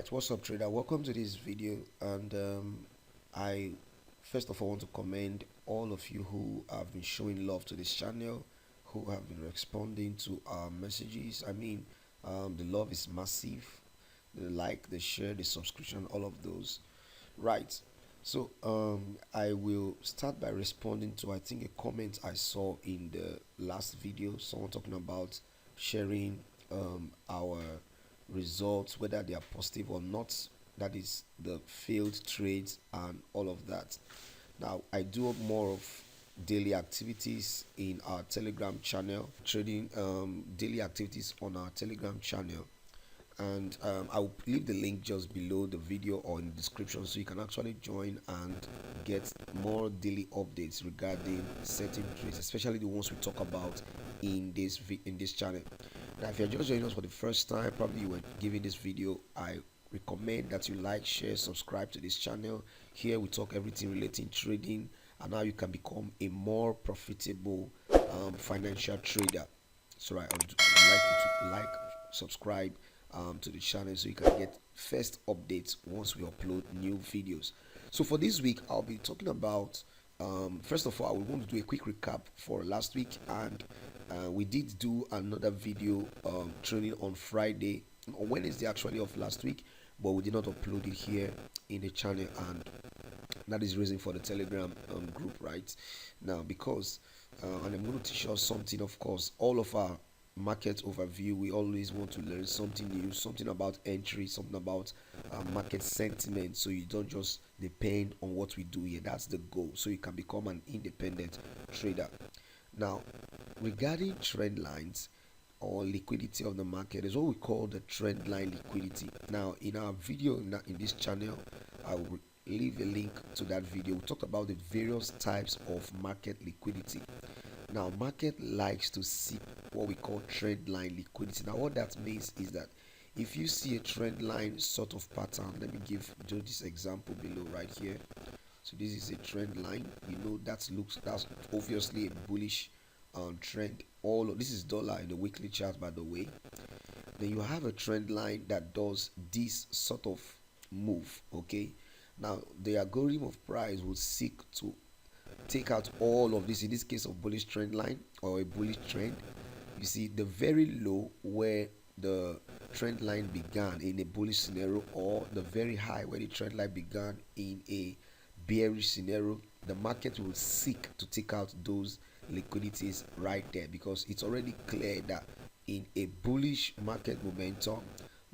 Right, what's up, trader? Welcome to this video. And I first of all want to commend all of you who have been showing love to this channel, who have been responding to our messages. The love is massive. The like, the share, the subscription, all of those. Right. So I will start by responding to, I think, a comment I saw in the last video. Someone talking about sharing our results, whether they are positive or not. That is the failed trades and all of that. Now I do more of daily activities in our Telegram channel, trading daily activities on our Telegram channel, and I will leave the link just below the video or in the description, so you can actually join and get more daily updates regarding certain trades, especially the ones we talk about in this channel. Now if you're just joining us for the first time, probably you were giving this video, I recommend that you like, share, subscribe to this channel. Here we talk everything relating trading and how you can become a more profitable financial trader. So right, I'd like you to like, subscribe to the channel so you can get first updates once we upload new videos. So for this week, I'll be talking about first of all, we want to do a quick recap for last week, and we did do another video training on Friday, on Wednesday actually, of last week, but we did not upload it here in the channel, and that is reason for the Telegram group right now, because and I'm going to teach us something. Of course, all of our market overview, we always want to learn something new, something about entry, something about market sentiment, so you don't just depend on what we do here. That's the goal, so you can become an independent trader. Now, regarding trend lines or liquidity of the market, is what we call the trend line liquidity. Now in our video in this channel, I will leave a link to that video. We talked about the various types of market liquidity. Now market likes to see what we call trend line liquidity. Now what that means is that if you see a trend line sort of pattern, let me do this example below right here. So this is a trend line, that's obviously a bullish trend. All of this is dollar in the weekly chart, by the way. Then you have a trend line that does this sort of move. Okay, now the algorithm of price will seek to take out all of this. In this case of bullish trend line or a bullish trend, you see the very low where the trend line began in a bullish scenario, or the very high where the trend line began in a bearish scenario. The market will seek to take out those liquidities right there, because it's already clear that in a bullish market momentum,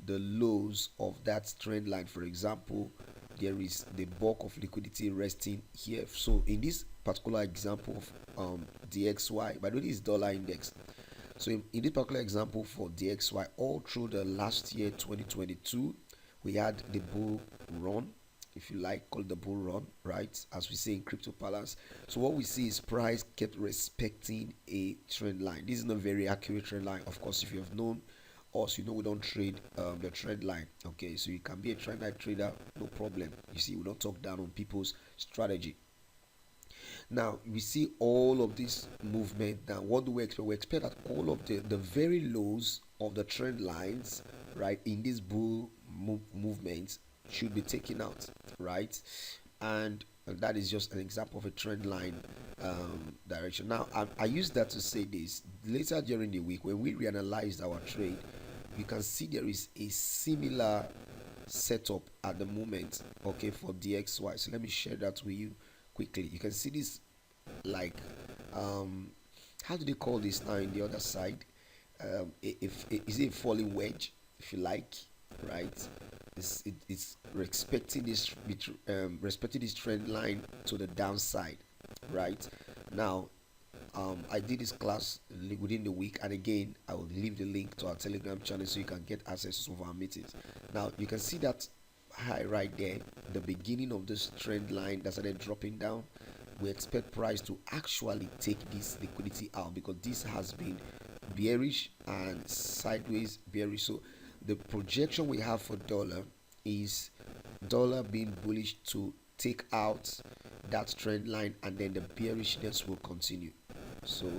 the lows of that trend line, for example, there is the bulk of liquidity resting here. So in this particular example of DXY, by the way, this is dollar index. So in this particular example for DXY, all through the last year 2022, we had the bull run, if you like, call it the bull run, right, as we say in crypto parlance. So what we see is price kept respecting a trend line. This is not a very accurate trend line. Of course, if you have known us, you know we don't trade the trend line. Okay, so you can be a trend line trader, no problem. You see, we don't talk down on people's strategy. Now we see all of this movement. Now what do we expect? We expect that all of the very lows of the trend lines, right, in this bull movement should be taken out, right? And that is just an example of a trend line direction. Now I use that to say this: later during the week, when we reanalyzed our trade, you can see there is a similar setup at the moment, okay, for DXY. So let me share that with you quickly. You can see this, like how do they call this now in the other side? If is it a falling wedge, if you like, right? It's respecting this trend line to the downside, right? Now I did this class within the week, and again I will leave the link to our Telegram channel so you can get access to some of our meetings. Now you can see that high right there, the beginning of this trend line that started dropping down. We expect price to actually take this liquidity out, because this has been bearish and sideways bearish. So the projection we have for dollar is dollar being bullish to take out that trend line, and then the bearishness will continue. So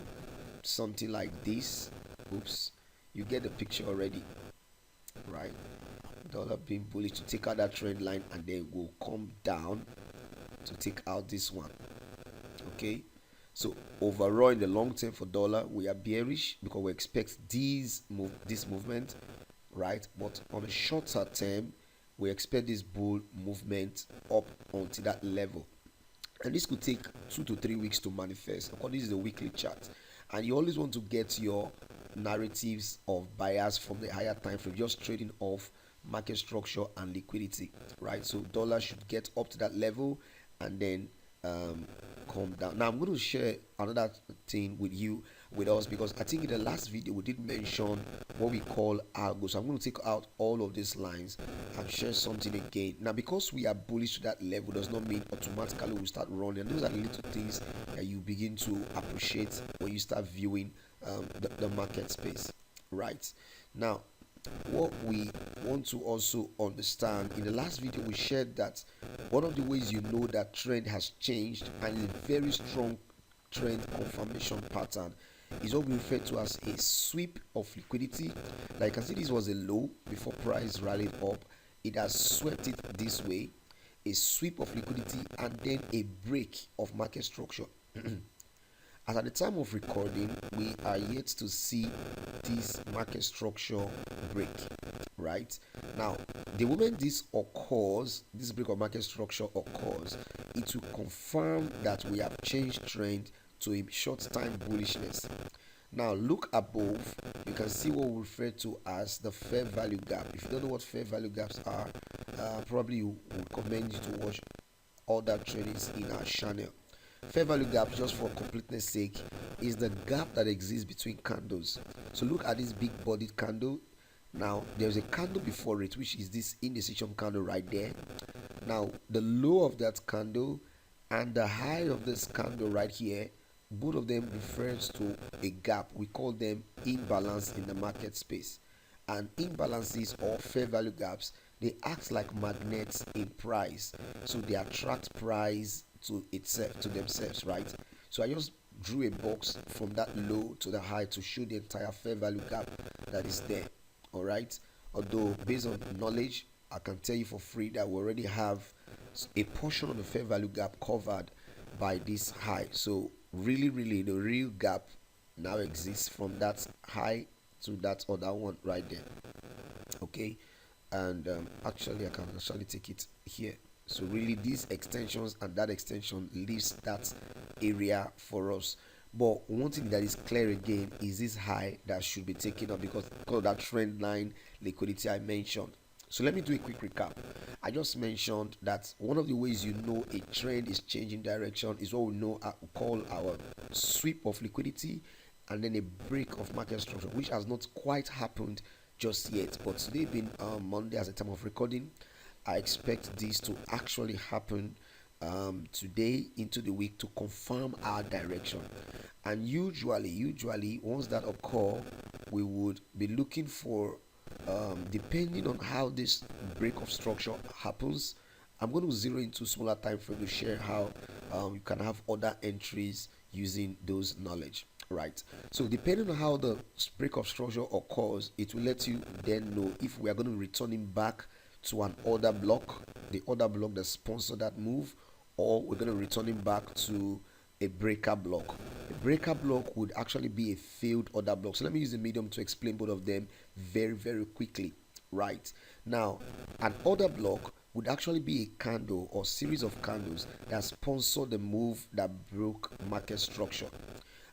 something like this. Oops, you get the picture already, right? dollar being bullish to take out that trend line, and then will come down to take out this one. Okay, so overall in the long term for dollar we are bearish because we expect this movement, right? But on a shorter term we expect this bull movement up onto that level, and this could take 2 to 3 weeks to manifest. Of course, this is a weekly chart, and you always want to get your narratives of buyers from the higher time frame, just trading off market structure and liquidity, right? So dollar should get up to that level and then um, come down. Now I'm going to share another thing with us, because I think in the last video we did mention what we call algo. So I'm going to take out all of these lines and share something again. Now, because we are bullish to that level does not mean automatically we start running. And those are the little things that you begin to appreciate when you start viewing the market space, right? Now, what we want to also understand, in the last video we shared that one of the ways you know that trend has changed and is a very strong trend confirmation pattern is what we refer to as a sweep of liquidity. Like you can see, this was a low before price rallied up. It has swept it this way, a sweep of liquidity, and then a break of market structure. As at the time of recording, we are yet to see this market structure break, right? Now, the moment this occurs, this break of market structure occurs, it will confirm that we have changed trend to a short time bullishness. Now, look above, you can see what we refer to as the fair value gap. If you don't know what fair value gaps are, probably you would recommend you to watch other trainings in our channel. Fair value gap, just for completeness sake, is the gap that exists between candles. So look at this big bodied candle. Now there's a candle before it, which is this indecision candle right there. Now the low of that candle and the high of this candle right here, both of them refers to a gap. We call them imbalance in the market space. And imbalances or fair value gaps, they act like magnets in price, so they attract price to itself, to themselves, right? So I just drew a box from that low to the high to show the entire fair value gap that is there. All right, although based on knowledge I can tell you for free that we already have a portion of the fair value gap covered by this high. So really the real gap now exists from that high to that other one right there. Okay, and actually I can actually take it here. So really these extensions and that extension leaves that area for us. But one thing that is clear again is this high that should be taken up because of that trend line liquidity I mentioned. So let me do a quick recap. I just mentioned that one of the ways you know a trend is changing direction is what we know call our sweep of liquidity and then a break of market structure, which has not quite happened just yet. But today being Monday as a time of recording, I expect this to actually happen today into the week to confirm our direction. And usually once that occur, we would be looking for depending on how this break of structure happens. I'm going to zero into smaller time frame to share how you can have other entries using those knowledge, right? So depending on how the break of structure occurs, it will let you then know if we are going to be returning back to an order block, the order block that sponsored that move, or we're going to returning back to a breaker block. A breaker block would actually be a failed order block. So let me use the medium to explain both of them very quickly. Right now, an order block would actually be a candle or series of candles that sponsor the move that broke market structure.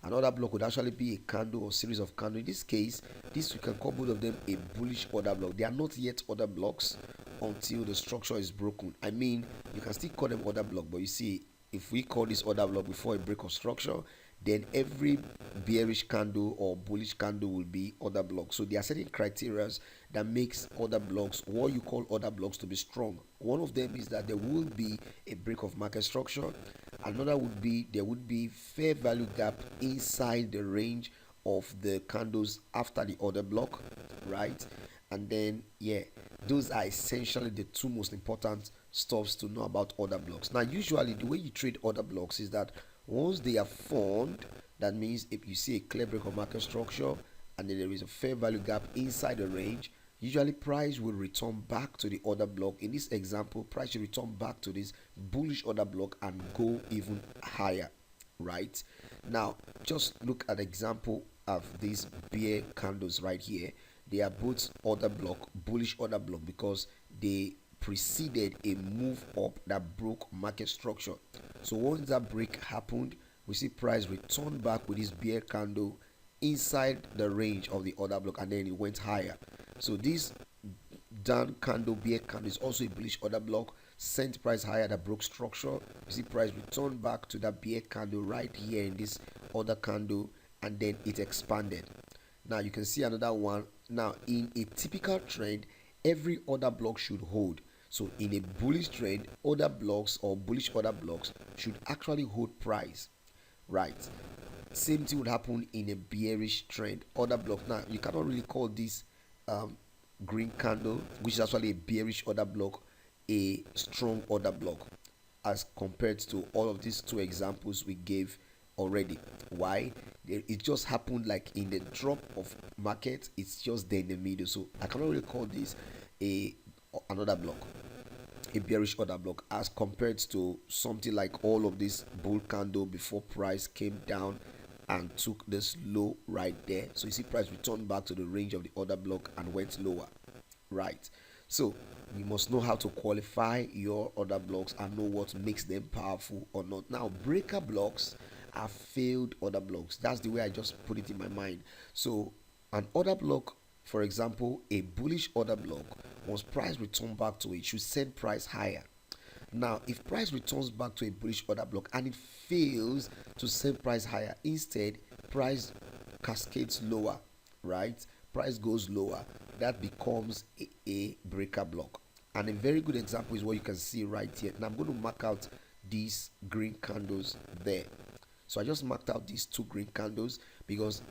Another block would actually be a candle or series of candles. In this case, this we can call both of them a bullish order block. They are not yet order blocks until the structure is broken. I mean, you can still call them order block, but you see, if we call this order block before a break of structure, then every bearish candle or bullish candle will be order block. So there are certain criteria that makes order blocks, what you call order blocks, to be strong. One of them is that there will be a break of market structure. Another would be there would be fair value gap inside the range of the candles after the order block, right? And then those are essentially the two most important stuffs to know about order blocks. Now usually the way you trade order blocks is that once they are formed, that means if you see a clear break of market structure and then there is a fair value gap inside the range, usually price will return back to the order block. In this example, price will return back to this bullish order block and go even higher, right? Now just look at the example of these bear candles right here. They are both order block, bullish order block, because they preceded a move up that broke market structure. So once that break happened, we see price return back with this bear candle inside the range of the order block, and then it went higher. So this down candle, bear candle, is also a bullish order block, sent price higher, that broke structure. You see price return back to that bear candle right here in this other candle, and then it expanded. Now you can see another one. Now in a typical trend, every order block should hold. So in a bullish trend, order blocks or bullish order blocks should actually hold price, right? Same thing would happen in a bearish trend, order block. Now you cannot really call this green candle, which is actually a bearish order block, a strong order block, as compared to all of these two examples we gave already. Why? It just happened like in the drop of market, it's just there in the middle. So I cannot really call this another block, a bearish order block, as compared to something like all of this bull candle before price came down and took this low right there. So you see price returned back to the range of the order block and went lower, right? So you must know how to qualify your order blocks and know what makes them powerful or not. Now breaker blocks are failed order blocks. That's the way I just put it in my mind. So an order block, for example, a bullish order block, once price return back to it, should send price higher. Now if price returns back to a bullish order block and it fails to send price higher, instead price cascades lower, right? Price goes lower, that becomes a breaker block. And a very good example is what you can see right here. Now I'm going to mark out these green candles there. So I just marked out these two green candles because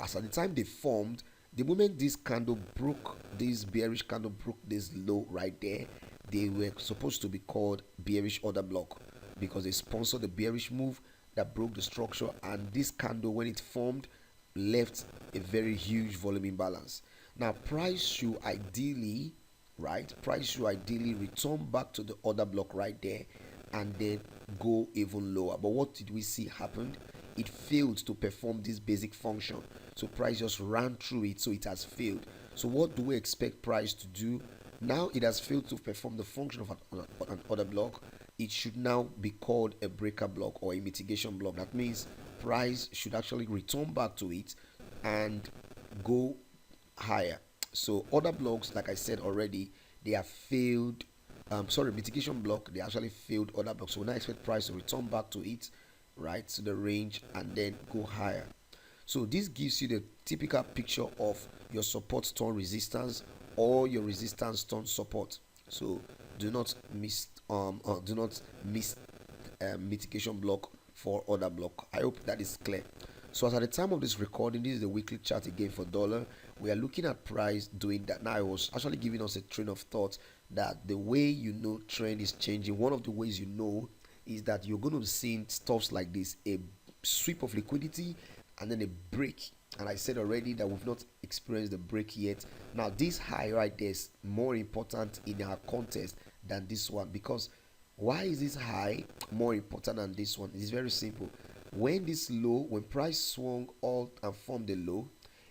as at the time they formed, the moment this candle broke, this bearish candle broke this low right there, they were supposed to be called bearish order block because they sponsored the bearish move that broke the structure, and this candle, when it formed, left a very huge volume imbalance. Now price should ideally, right, price should ideally return back to the order block right there and then go even lower. But what did we see happened? It failed to perform this basic function, so price just ran through it, so it has failed. So what do we expect price to do? Now it has failed to perform the function of an order block. It should now be called a breaker block or a mitigation block. That means price should actually return back to it and go higher. So order blocks, like I said already, they are failed. Mitigation block, they actually failed order blocks. So now expect price to return back to it, right, to the range, and then go higher. So this gives you the typical picture of your support turn resistance or your resistance turn support. So do not miss mitigation block for order block. I hope that is clear. So as at the time of this recording, this is the weekly chart again for dollar. We are looking at price doing that. Now I was actually giving us a train of thought that the way you know trend is changing, one of the ways you know is that you're going to see stuffs like this, a sweep of liquidity and then a break. And I said already that we've not experienced the break yet. Now this high right there is more important in our context than this one, because why is this high more important than this one? It's very simple. When this low, when price swung all and formed a low,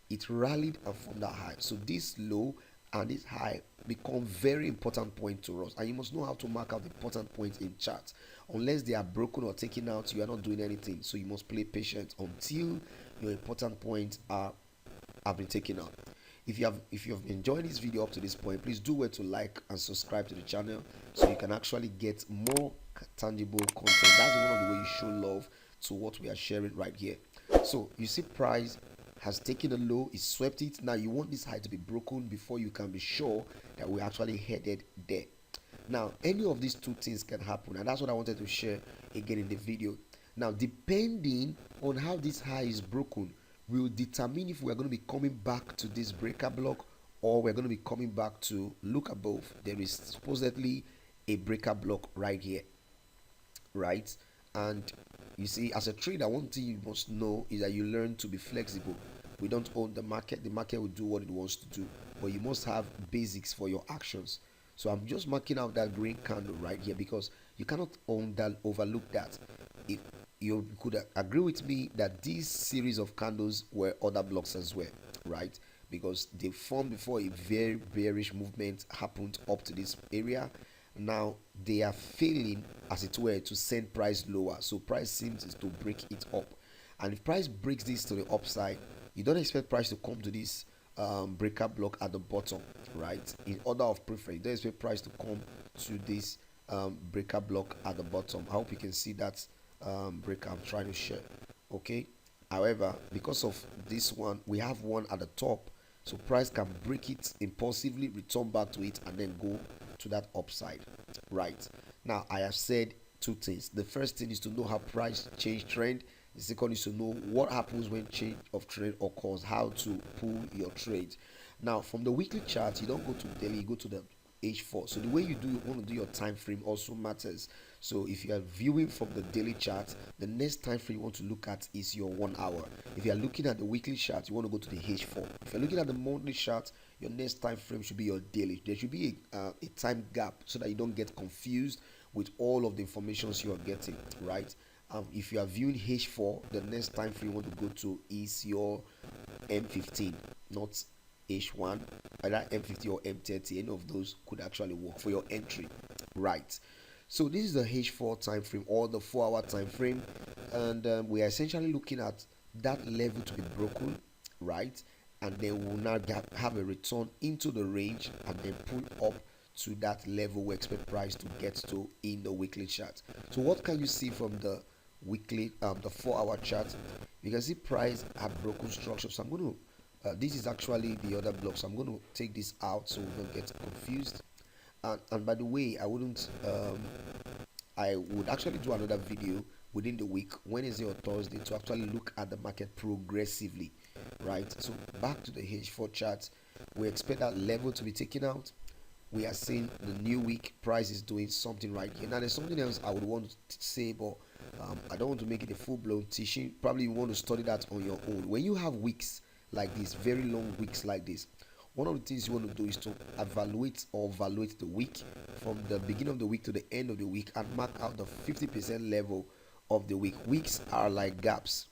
it rallied and formed that high. So this low and this high become very important point to us, and you must know how to mark out the important points in charts. Unless they are broken or taken out, you are not doing anything. So you must play patient until your important points have been taken out. If you have enjoyed this video up to this point, please do well to like and subscribe to the channel so you can actually get more tangible content. That's one of the ways you show love to what we are sharing right here. So you see price has taken a low, it swept it. Now you want this high to be broken before you can be sure that we're actually headed there. Now any of these two things can happen, and that's what I wanted to share again in the video. Now depending on how this high is broken will determine if we're going to be coming back to this breaker block or we're going to be coming back to, look above, there is supposedly a breaker block right here, right? And you see, as a trader, one thing you must know is that you learn to be flexible. We don't own the market will do what it wants to do. but you must have basics for your actions. So I'm just marking out that green candle right here because you cannot overlook that. If you could agree with me that this series of candles were other blocks as well, right? Because they formed before a very bearish movement happened up to this area. Now they are failing, as it were, to send price lower. So price seems to break it up, and if price breaks this to the upside, you don't expect price to come to this breaker block at the bottom, right? In order of preference, you don't expect price to come to this breaker block at the bottom. I hope you can see that breaker I'm trying to share. Okay, however, because of this one, we have one at the top, so price can break it impulsively, return back to it, and then go to that upside, right? Now I have said two things. The first thing is to know how price change trend. The second is to know what happens when change of trend occurs, how to pull your trade. Now from the weekly chart, you don't go to daily, you go to the H4. So the way you want to do your time frame also matters. So if you are viewing from the daily chart, the next time frame you want to look at is your 1 hour. If you are looking at the weekly chart, you want to go to the H4. If you're looking at the monthly chart, your next time frame should be your daily. There should be a time gap so that you don't get confused with all of the informations you are getting, right? If you are viewing H4, the next time frame you want to go to is your M15, not H1. Either M50 or M30, any of those could actually work for your entry, right? So this is the H4 time frame or the 4-hour time frame, and we are essentially looking at that level to be broken, right? And then we'll now have a return into the range and then pull up to that level we expect price to get to in the weekly chart. So what can you see from the weekly, the 4-hour chart? You can see price had broken structure. So I'm going to this is actually the other block, so I'm going to take this out so we don't get confused. And by the way, I would actually do another video within the week, Wednesday or Thursday, to actually look at the market progressively, right? So back to the H4 chart, we expect that level to be taken out. We are seeing the new week price is doing something right here. Now there's something else I would want to say, but I don't want to make it a full-blown teaching. Probably you want to study that on your own. When you have weeks like this, very long weeks like this, one of the things you want to do is to evaluate the week from the beginning of the week to the end of the week and mark out the 50% level of the week. Weeks are like gaps.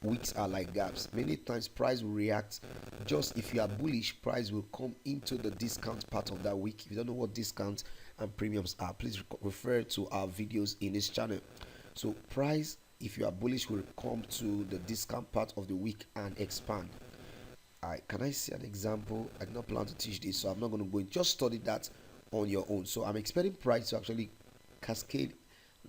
Many times price will react. Just if you are bullish, price will come into the discount part of that week. If you don't know what discounts and premiums are, please refer to our videos in this channel. So price, if you are bullish, will come to the discount part of the week and expand. Can I see an example? I did not plan to teach this, so I'm not going to go in. Just study that on your own. So I'm expecting price to actually cascade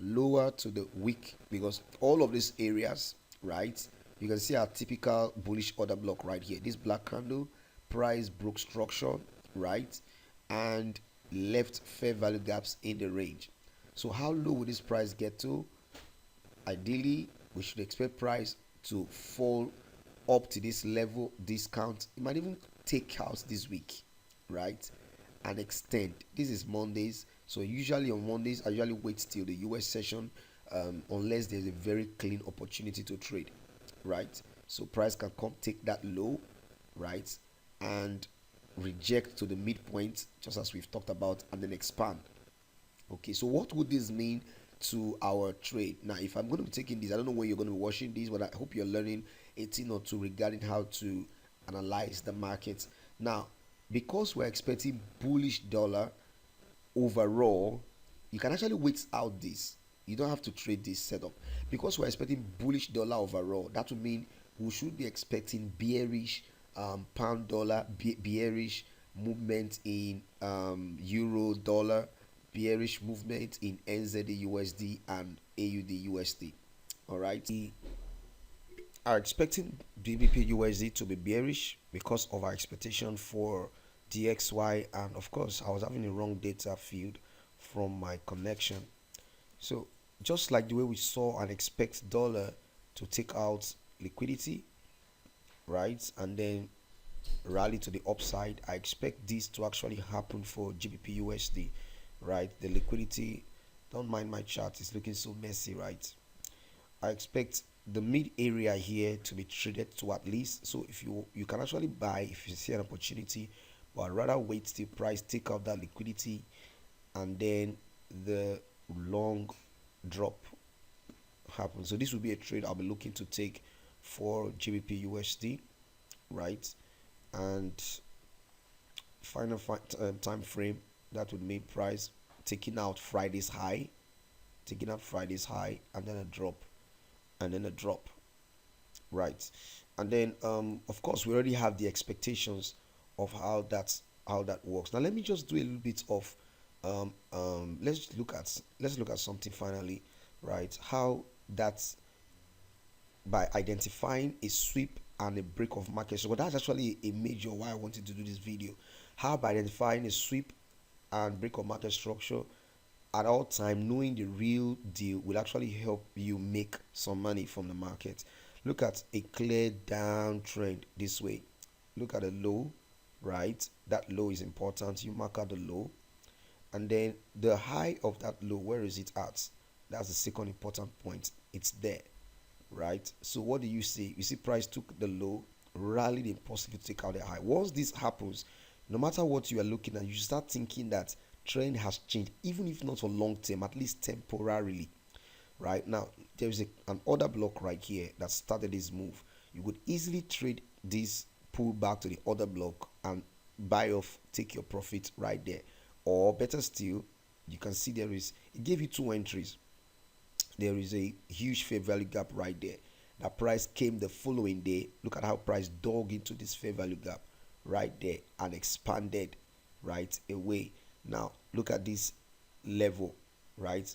lower to the week, because all of these areas, right, you can see our typical bullish order block right here. This black candle, price broke structure, right, and left fair value gaps in the range. So how low will this price get to? Ideally, we should expect price to fall up to this level discount. It might even take out this week, right, and extend. This is Mondays, so usually on Mondays I usually wait till the US session, unless there's a very clean opportunity to trade, right? So price can come take that low, right, and reject to the midpoint, just as we've talked about, and then expand. Okay, so what would this mean to our trade? Now if I'm going to be taking this, I don't know when you're going to be watching this, but I hope you're learning a thing or two regarding how to analyze the markets. Now because we're expecting bullish dollar overall, you can actually wait out this. You don't have to trade this setup. Because we're expecting bullish dollar overall, that would mean we should be expecting bearish pound dollar, bearish movement in euro dollar, bearish movement in NZD USD and AUD USD. All right, we are expecting GBP USD to be bearish because of our expectation for DXY, and of course I was having a wrong data feed from my connection. So just like the way we saw and expect dollar to take out liquidity, right, and then rally to the upside, I expect this to actually happen for GBP USD, right? The liquidity, don't mind my chart, it's looking so messy, right? I expect the mid area here to be traded to at least. So if you can actually buy if you see an opportunity, but I'd rather wait till price take out that liquidity and then the long drop happens. So this will be a trade I'll be looking to take for GBPUSD, right? And final time frame, that would mean price taking out Friday's high, and then a drop, and then a drop, right? And then of course we already have the expectations of how that works. Now let me just do a little bit of let's look at something finally, right? How that's by identifying a sweep and a break of market. So that's actually a major why I wanted to do this video. How by identifying a sweep and break of market structure at all time, knowing the real deal will actually help you make some money from the market. Look at a clear downtrend this way. Look at the low, right? That low is important. You mark out the low, and then the high of that low, where is it at? That's the second important point. It's there, right? So what do you see? You see price took the low, rallied impossible to take out the high. Once this happens, no matter what you are looking at, you start thinking that trend has changed, even if not for long term, at least temporarily. Right now, there is an order block right here that started this move. You could easily trade this, pull back to the order block and buy off, take your profit right there. Or better still, you can see it gave you two entries. There is a huge fair value gap right there. That price came the following day. Look at how price dug into this fair value gap right there and expanded right away. Now look at this level, right?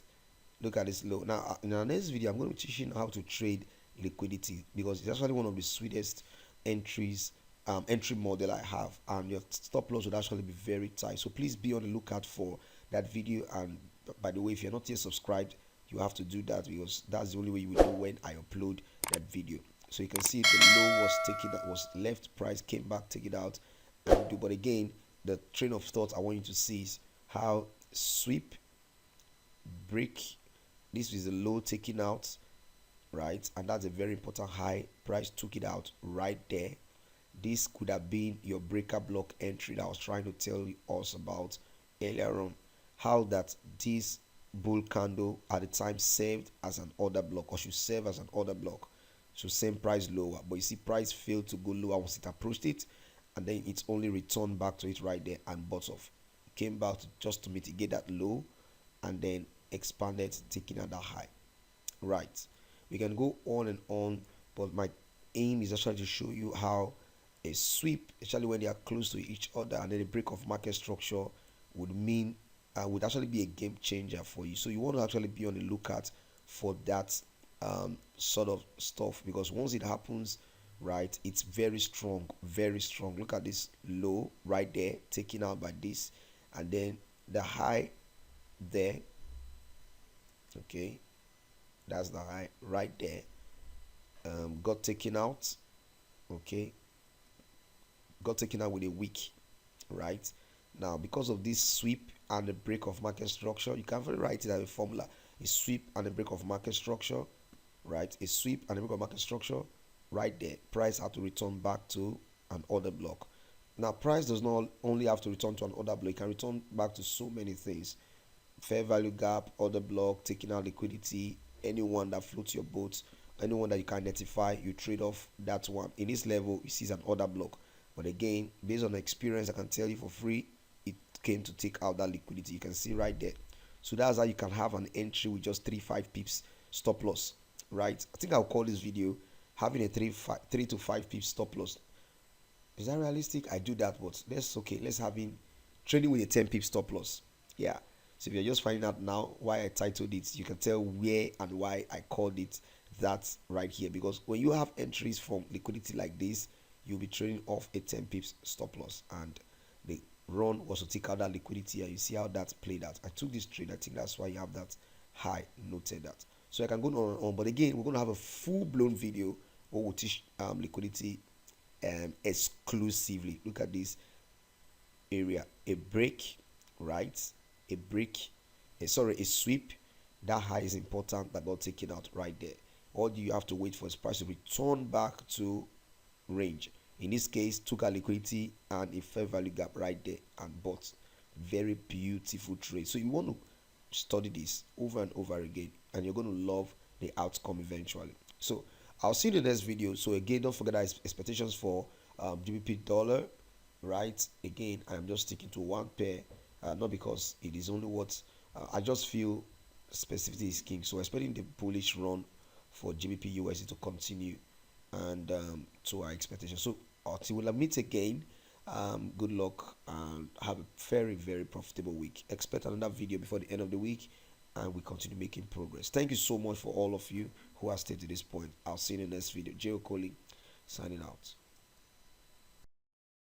Look at this low. Now in our next video I'm going to be teaching how to trade liquidity, because it's actually one of the sweetest entry model I have, and your stop loss would actually be very tight. So please be on the lookout for that video. And by the way, if you're not yet subscribed, you have to do that, because that's the only way you will know when I upload that video. So you can see the low was taken, that was left, price came back, take it out and do. But again, the train of thought I want you to see is how sweep, break, this is the low taken out, right? And that's a very important high. Price took it out right there. This could have been your breaker block entry that I was trying to tell us about earlier on. How that this bull candle at the time served as an order block, or should serve as an order block, so same price lower. But you see price failed to go lower once it approached it, and then it's only returned back to it right there and bought off. It came back just to mitigate that low, and then expanded, taking at that high, right? We can go on and on, but my aim is actually to show you how a sweep, especially when they are close to each other, and then a break of market structure would mean would actually be a game changer for you. So you want to actually be on the lookout for that sort of stuff, because once it happens, right, it's very strong, very strong. Look at this low right there, taken out by this, and then the high there. Okay, that's the high right there. Got taken out. Okay, got taken out with a wick, right? Now because of this sweep and the break of market structure, you can write it as a formula: a sweep and a break of market structure, right? A sweep and a break of market structure right there. Price had to return back to an order block. Now price does not only have to return to an order block, it can return back to so many things: fair value gap, order block, taking out liquidity, anyone that floats your boat, anyone that you can identify, you trade off that one. In this level, you see an order block. But again, based on experience, I can tell you for free, it came to take out that liquidity. You can see right there. So that's how you can have an entry with just 3-5 pips stop loss, right? I think I'll call this video having a 3 to 5 pips stop loss. Is that realistic? I do that, but let's have in trading with a 10 pip stop loss. Yeah. So if you're just finding out now why I titled it, you can tell where and why I called it that right here. Because when you have entries from liquidity like this, you'll be trading off a 10 pips stop loss, and the run was to take out that liquidity, and you see how that played out. I took this trade. I think that's why you have that high noted that. So I can go on and on, but again, we're going to have a full-blown video where we'll teach liquidity exclusively. Look at this area: a break, right? A sweep. That high is important, that got taken out right there. all you have to wait for is price to return back to range. In this case, took a liquidity and a fair value gap right there and bought. Very beautiful trade. So you want to study this over and over again, and you're going to love the outcome eventually. So I'll see you in the next video. So again, don't forget that expectations for GBP dollar, right? Again, I'm just sticking to one pair, not because it is only what I just feel specificity is king. So expecting the bullish run for GBPUSD to continue, and to our expectations. So until we'll meet again, good luck and have a very profitable week. Expect another video before the end of the week, and we continue making progress. Thank you so much for all of you who have stayed to this point. I'll see you in the next video. Joe Coley signing out.